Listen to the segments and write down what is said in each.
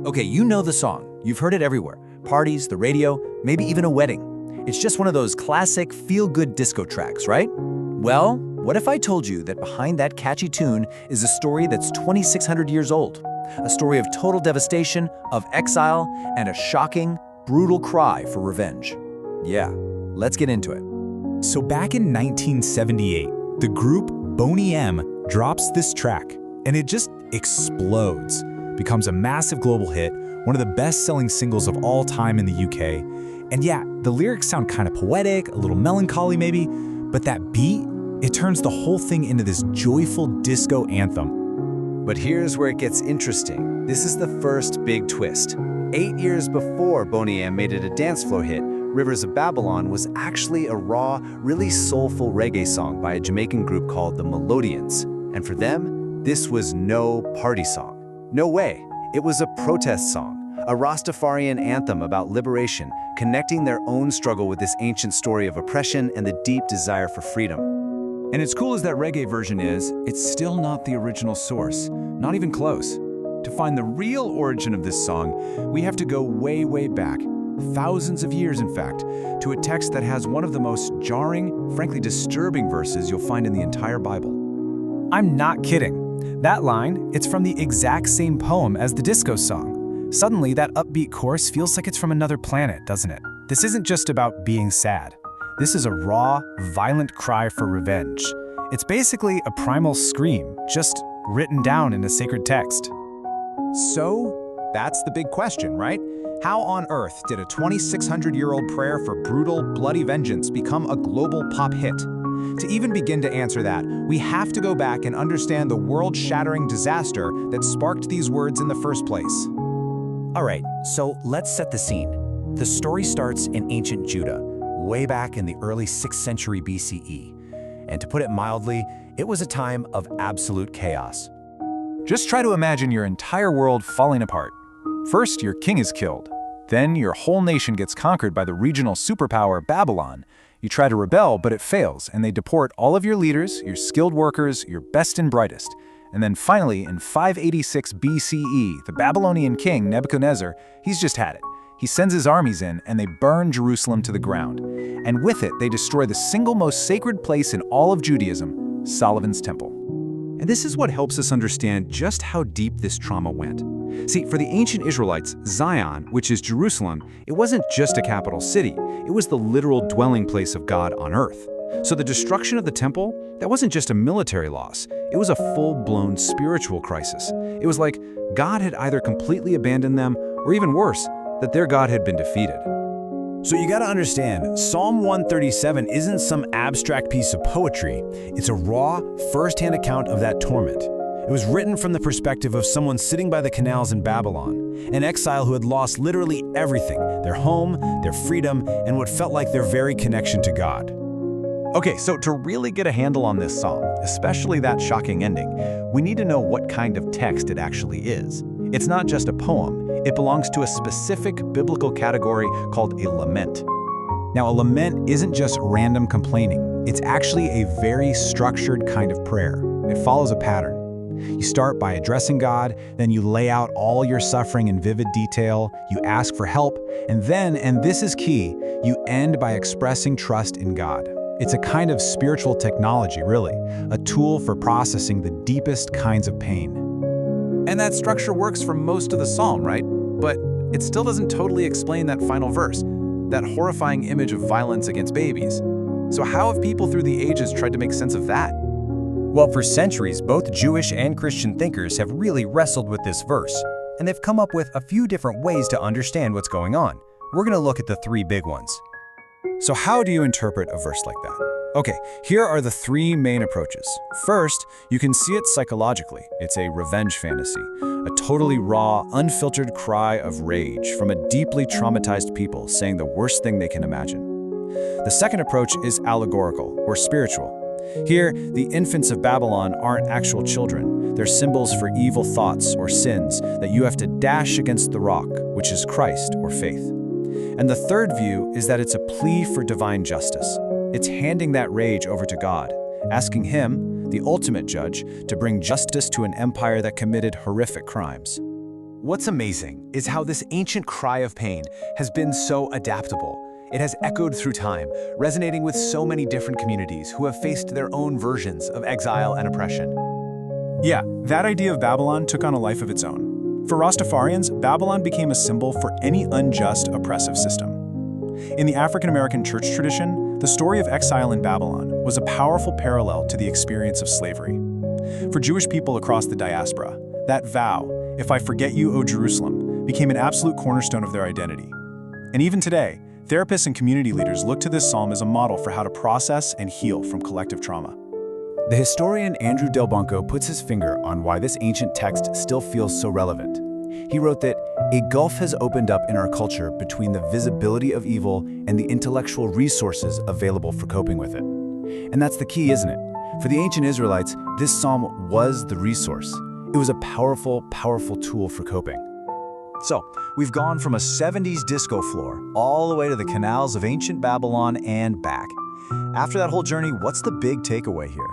Okay, you know the song. You've heard it everywhere. Parties, the radio, maybe even a wedding. It's just one of those classic feel-good disco tracks, right? Well, what if I told you that behind that catchy tune is a story that's 2,600 years old? A story of total devastation, of exile, and a shocking, brutal cry for revenge. Yeah, let's get into it. So back in 1978, the group Boney M drops this track, and it just explodes. Becomes a massive global hit, one of the best-selling singles of all time in the UK. And yeah, the lyrics sound kind of poetic, a little melancholy maybe, but that beat, it turns the whole thing into this joyful disco anthem. But here's where it gets interesting. This is the first big twist. 8 years before Boney M made it a dance floor hit, Rivers of Babylon was actually a raw, really soulful reggae song by a Jamaican group called the Melodians. And for them, this was no party song. No way. It was a protest song, a Rastafarian anthem about liberation, connecting their own struggle with this ancient story of oppression and the deep desire for freedom. And as cool as that reggae version is, it's still not the original source, not even close. To find the real origin of this song, we have to go way, way back, thousands of years in fact, to a text that has one of the most jarring, frankly disturbing verses you'll find in the entire Bible. I'm not kidding. That line, it's from the exact same poem as the disco song. Suddenly, that upbeat chorus feels like it's from another planet, doesn't it? This isn't just about being sad. This is a raw, violent cry for revenge. It's basically a primal scream, just written down in a sacred text. So, that's the big question, right? How on earth did a 2,600-year-old prayer for brutal, bloody vengeance become a global pop hit? To even begin to answer that, we have to go back and understand the world-shattering disaster that sparked these words in the first place. All right, so let's set the scene. The story starts in ancient Judah, way back in the early 6th century BCE. And to put it mildly, it was a time of absolute chaos. Just try to imagine your entire world falling apart. First, your king is killed. Then, your whole nation gets conquered by the regional superpower Babylon. You try to rebel, but it fails, and they deport all of your leaders, your skilled workers, your best and brightest. And then finally, in 586 BCE, the Babylonian king, Nebuchadnezzar, he's just had it. He sends his armies in, and they burn Jerusalem to the ground. And with it, they destroy the single most sacred place in all of Judaism, Solomon's Temple. And this is what helps us understand just how deep this trauma went. See, for the ancient Israelites, Zion, which is Jerusalem, it wasn't just a capital city. It was the literal dwelling place of God on earth. So the destruction of the temple, that wasn't just a military loss. It was a full-blown spiritual crisis. It was like God had either completely abandoned them, or even worse, that their God had been defeated. So you gotta understand, Psalm 137 isn't some abstract piece of poetry. It's a raw, first-hand account of that torment. It was written from the perspective of someone sitting by the canals in Babylon, an exile who had lost literally everything, their home, their freedom, and what felt like their very connection to God. Okay, so to really get a handle on this psalm, especially that shocking ending, we need to know what kind of text it actually is. It's not just a poem, it belongs to a specific biblical category called a lament. Now, a lament isn't just random complaining. It's actually a very structured kind of prayer. It follows a pattern. You start by addressing God, then you lay out all your suffering in vivid detail, you ask for help, and then, and this is key, you end by expressing trust in God. It's a kind of spiritual technology, really, a tool for processing the deepest kinds of pain. And that structure works for most of the psalm, right? But it still doesn't totally explain that final verse, that horrifying image of violence against babies. So how have people through the ages tried to make sense of that? Well, for centuries, both Jewish and Christian thinkers have really wrestled with this verse, and they've come up with a few different ways to understand what's going on. We're going to look at the three big ones. So how do you interpret a verse like that? Okay, here are the three main approaches. First, you can see it psychologically. It's a revenge fantasy, a totally raw, unfiltered cry of rage from a deeply traumatized people saying the worst thing they can imagine. The second approach is allegorical, or spiritual. Here, the infants of Babylon aren't actual children. They're symbols for evil thoughts or sins that you have to dash against the rock, which is Christ or faith. And the third view is that it's a plea for divine justice. It's handing that rage over to God, asking Him, the ultimate judge, to bring justice to an empire that committed horrific crimes. What's amazing is how this ancient cry of pain has been so adaptable. It has echoed through time, resonating with so many different communities who have faced their own versions of exile and oppression. Yeah, that idea of Babylon took on a life of its own. For Rastafarians, Babylon became a symbol for any unjust, oppressive system. In the African-American church tradition, the story of exile in Babylon was a powerful parallel to the experience of slavery. For Jewish people across the diaspora, that vow, "If I forget you, O Jerusalem," became an absolute cornerstone of their identity. And even today, therapists and community leaders look to this psalm as a model for how to process and heal from collective trauma. The historian Andrew Delbanco puts his finger on why this ancient text still feels so relevant. He wrote that a gulf has opened up in our culture between the visibility of evil and the intellectual resources available for coping with it. And that's the key, isn't it? For the ancient Israelites, this psalm was the resource. It was a powerful, powerful tool for coping. So, we've gone from a 70s disco floor all the way to the canals of ancient Babylon and back. After that whole journey, what's the big takeaway here?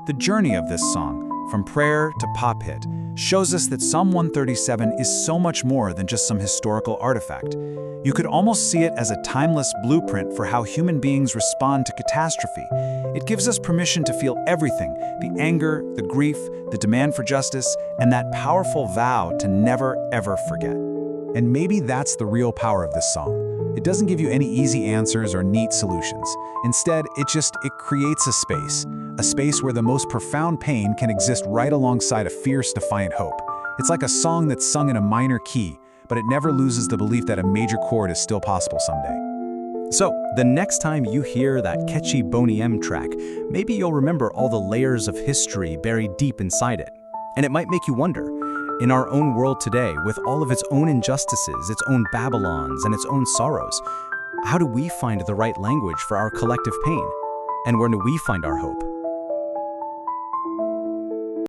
The journey of this song, from prayer to pop hit, shows us that Psalm 137 is so much more than just some historical artifact. You could almost see it as a timeless blueprint for how human beings respond to catastrophe. It gives us permission to feel everything: the anger, the grief, the demand for justice, and that powerful vow to never, ever forget. And maybe that's the real power of this song. It doesn't give you any easy answers or neat solutions. Instead, it creates a space where the most profound pain can exist right alongside a fierce, defiant hope. It's like a song that's sung in a minor key, but it never loses the belief that a major chord is still possible someday. So, the next time you hear that catchy Boney M track, maybe you'll remember all the layers of history buried deep inside it. And it might make you wonder, in our own world today, with all of its own injustices, its own Babylons, and its own sorrows, how do we find the right language for our collective pain? And where do we find our hope?